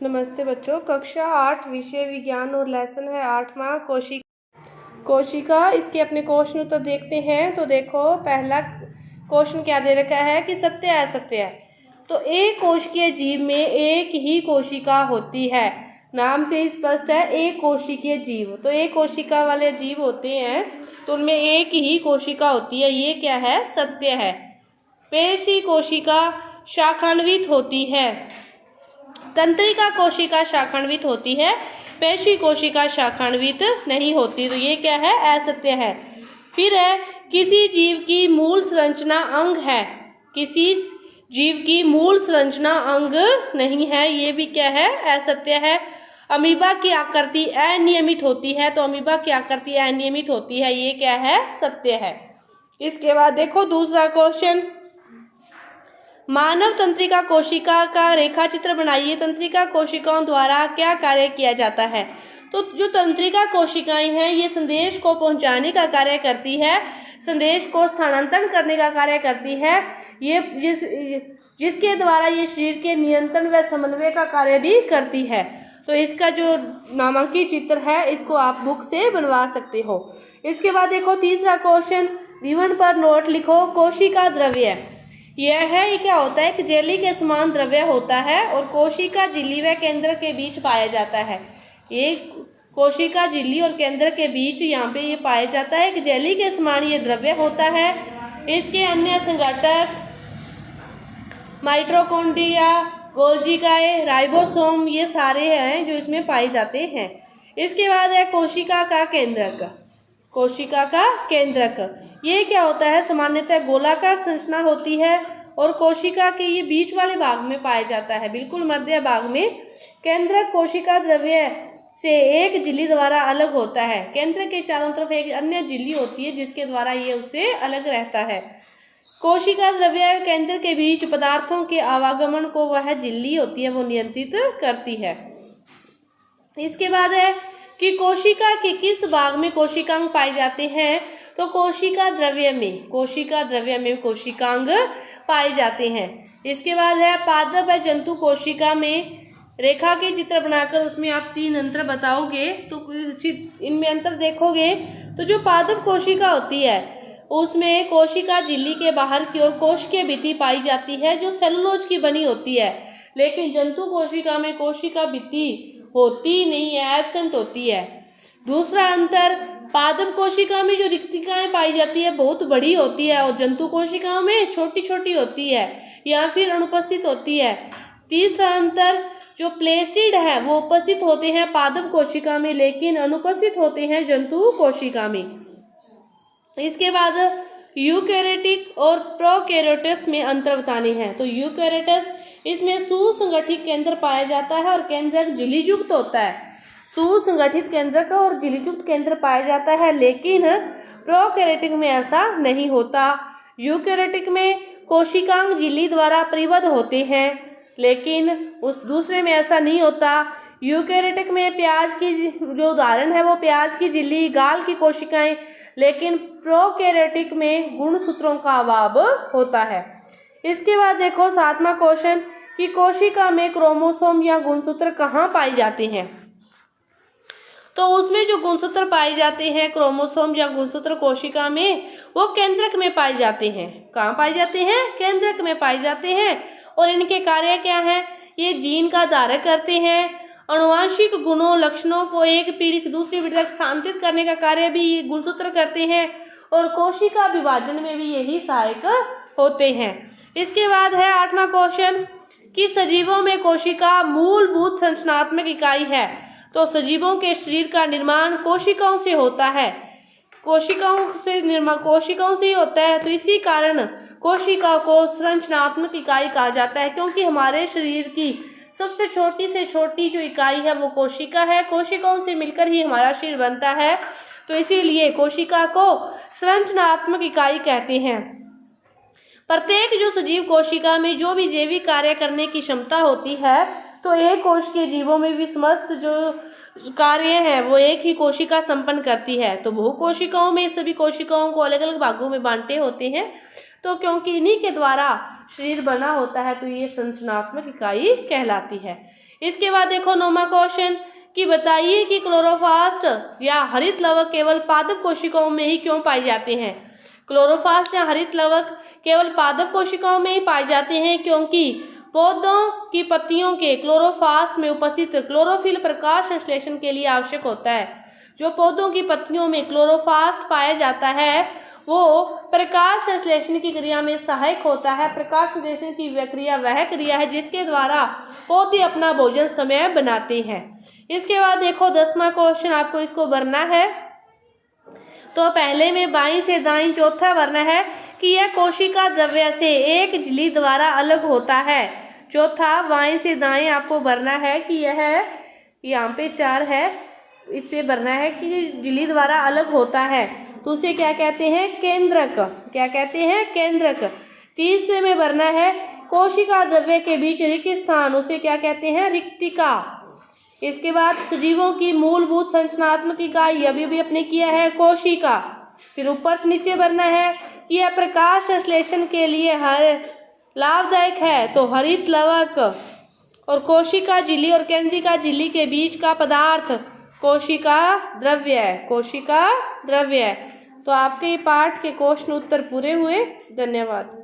नमस्ते बच्चों, कक्षा 8 विषय विज्ञान और लेसन है 8वां कोशिका। इसके अपने क्वेश्चन उत्तर देखते हैं। तो देखो, पहला क्वेश्चन क्या दे रखा है कि सत्य है असत्य है। तो एक कोशिकीय जीव में एक ही कोशिका होती है। नाम से ही स्पष्ट है, एक कोशिकीय जीव। तो एक कोशिका वाले जीव होते हैं तो उनमें एक ही कोशिका होती है। ये क्या है? सत्य है। पेशी कोशिका शाखान्वित होती है। तंत्रिका कोशिका शाखान्वित होती है, पेशी कोशिका शाखान्वित नहीं होती। तो ये क्या है? असत्य है। फिर है, किसी जीव की मूल संरचना अंग है, किसी जीव की मूल संरचना अंग नहीं है। ये भी क्या है? असत्य है। अमीबा की आकृति अनियमित होती है। तो अमीबा की आकृति अनियमित होती है। ये क्या है? सत्य है। इसके बाद देखो दूसरा क्वेश्चन, मानव तंत्रिका कोशिका का रेखा चित्र बनाइए। तंत्रिका कोशिकाओं द्वारा क्या कार्य किया जाता है? तो जो तंत्रिका कोशिकाएं हैं ये संदेश को पहुंचाने का कार्य करती है, संदेश को स्थानांतरण करने का कार्य करती है। ये जिसके द्वारा ये शरीर के नियंत्रण व समन्वय का कार्य भी करती है। तो इसका जो नामांकित चित्र है इसको आप बुक से बनवा सकते हो। इसके बाद देखो तीसरा क्वेश्चन, दीवार पर नोट लिखो। कोशिका द्रव्य यह है, ये क्या होता है? कि जेली के समान द्रव्य होता है और कोशिका झिल्ली व केंद्र के बीच पाया जाता है। ये कोशिका झिल्ली और केंद्र के बीच यहाँ पे ये पाया जाता है कि जेली के समान ये द्रव्य होता है। इसके अन्य संघटक माइटोकॉन्ड्रिया, गोल्जिकाए, राइबोसोम ये सारे हैं जो इसमें पाए जाते हैं। इसके बाद है कोशिका का केंद्रक। कोशिका का केंद्रक ये क्या होता है? सामान्यतः गोलाकार संरचना होती है और कोशिका के ये बीच वाले भाग में पाया जाता है, बिल्कुल मध्य भाग में। केंद्रक कोशिका द्रव्य से एक झिल्ली द्वारा अलग होता है। केंद्र के चारों तरफ एक अन्य झिल्ली होती है जिसके द्वारा ये उससे अलग रहता है। कोशिका द्रव्य केंद्र के बीच पदार्थों के आवागमन को वह झिल्ली होती है वो नियंत्रित करती है। इसके बाद है कि कोशिका के किस भाग में कोशिकांग पाए जाते हैं? तो कोशिका द्रव्य में कोशिकांग पाए जाते हैं। इसके बाद है पादप जंतु कोशिका में रेखा के चित्र बनाकर उसमें आप 3 अंतर बताओगे। तो इनमें अंतर देखोगे तो जो पादप कोशिका होती है उसमें कोशिका झिल्ली के बाहर की ओर कोशिकीय भित्ति पाई जाती है जो सेलुलोज की बनी होती है। लेकिन जंतु कोशिका में कोशिका भित्ति होती नहीं है, एब्सेंट होती है। दूसरा अंतर, पादप कोशिका में जो रिक्तिकाएं पाई जाती है बहुत बड़ी होती है और जंतु कोशिकाओं में छोटी छोटी होती है या फिर अनुपस्थित होती है। तीसरा अंतर, जो प्लेस्टिड है वो उपस्थित होते हैं पादप कोशिका में लेकिन अनुपस्थित होते हैं जंतु कोशिका में। इसके बाद यूकैरियोटिक और प्रोकैरियोट्स में अंतर बताने हैं। तो यूकैरियोट्स इसमें सुसंगठित केंद्र पाया जाता है और केंद्रक झिल्लीयुक्त होता है। सुसंगठित केंद्रक और झिल्लीयुक्त केंद्र पाया जाता है, लेकिन प्रोकैरियोटिक में ऐसा नहीं होता। यूकैरियोटिक में कोशिकांग झिल्ली द्वारा परिबद्ध होते हैं लेकिन उस दूसरे में ऐसा नहीं होता। यूकैरियोटिक में प्याज की जो उदाहरण है वो प्याज की झिल्ली, गाल की कोशिकाएं, लेकिन प्रोकैरियोटिक में गुणसूत्रों का अभाव होता है। इसके बाद देखो 7वां क्वेश्चन कि कोशिका में क्रोमोसोम या गुणसूत्र कहाँ पाए जाते हैं? तो उसमें जो गुणसूत्र पाए जाते हैं, क्रोमोसोम या गुणसूत्र कोशिका में, वो केंद्रक में पाए जाते हैं। कहाँ पाए जाते हैं? केंद्रक में पाए जाते हैं। और इनके कार्य क्या हैं? ये जीन का धारक करते हैं, अनुवांशिक गुणों लक्षणों को एक पीढ़ी से दूसरी पीढ़ी तक स्थानांतरित करने का कार्य भी ये गुणसूत्र करते हैं और कोशिका विभाजन में भी यही सहायक होते हैं। इसके बाद है 8वां क्वेश्चन कि सजीवों में कोशिका मूलभूत संरचनात्मक इकाई है। तो सजीवों के शरीर का निर्माण कोशिकाओं से होता है, कोशिकाओं से ही होता है। तो इसी कारण कोशिका को संरचनात्मक इकाई कहा जाता है, क्योंकि हमारे शरीर की सबसे छोटी से छोटी जो इकाई है वो कोशिका है। कोशिकाओं से मिलकर ही हमारा शरीर बनता है, तो इसीलिए कोशिका को संरचनात्मक इकाई कहते हैं। प्रत्येक जो सजीव कोशिका में जो भी जैविक कार्य करने की क्षमता होती है, तो एक कोश के जीवों में भी समस्त जो कार्य है वो एक ही कोशिका संपन्न करती है। तो बहु कोशिकाओं में सभी कोशिकाओं को अलग अलग भागों में बांटे होते हैं। तो क्योंकि इन्हीं के द्वारा शरीर बना होता है तो ये संरचनात्मक इकाई कहलाती है। इसके बाद देखो 9वां क्वेश्चन कि बताइए कि क्लोरोप्लास्ट या हरित लवक केवल पादप कोशिकाओं में ही क्यों पाए जाते हैं। क्लोरोप्लास्ट या हरित लवक केवल पादप कोशिकाओं में ही पाए जाते हैं क्योंकि पौधों की पत्तियों के क्लोरोप्लास्ट में उपस्थित क्लोरोफिल प्रकाश संश्लेषण के लिए आवश्यक होता है। जो पौधों की पत्तियों में क्लोरोप्लास्ट पाया जाता है वो प्रकाश संश्लेषण की क्रिया में सहायक होता है। प्रकाश संश्लेषण की क्रिया वह क्रिया है जिसके द्वारा पौधे अपना भोजन समय बनाते हैं। इसके बाद देखो 10वां क्वेश्चन, आपको इसको भरना है। तो पहले में बाईं से दाईं चौथा भरना है कि यह कोशिका द्रव्य से एक झिल्ली द्वारा अलग होता है। चौथा बाईं से दाएं आपको भरना है कि यह यहाँ पे 4 है, इससे भरना है कि झिल्ली द्वारा अलग होता है तो उसे क्या कहते हैं, केंद्रक। क्या कहते हैं, केंद्रक। तीसरे में भरना है कोशिका द्रव्य के बीच रिक्त स्थान, उसे क्या कहते हैं, रिक्तिका। इसके बाद सजीवों की मूलभूत संरचनात्मक इकाई अभी भी अपने किया है, कोशिका। फिर ऊपर से नीचे भरना है कि यह प्रकाश संश्लेषण के लिए लाभदायक है तो हरित लवक, और कोशिका झिल्ली और केंद्रिका झिल्ली के बीच का पदार्थ कोशिका द्रव्य है। कोशिका द्रव्य है। तो आपके पाठ के क्वेश्चन उत्तर पूरे हुए। धन्यवाद।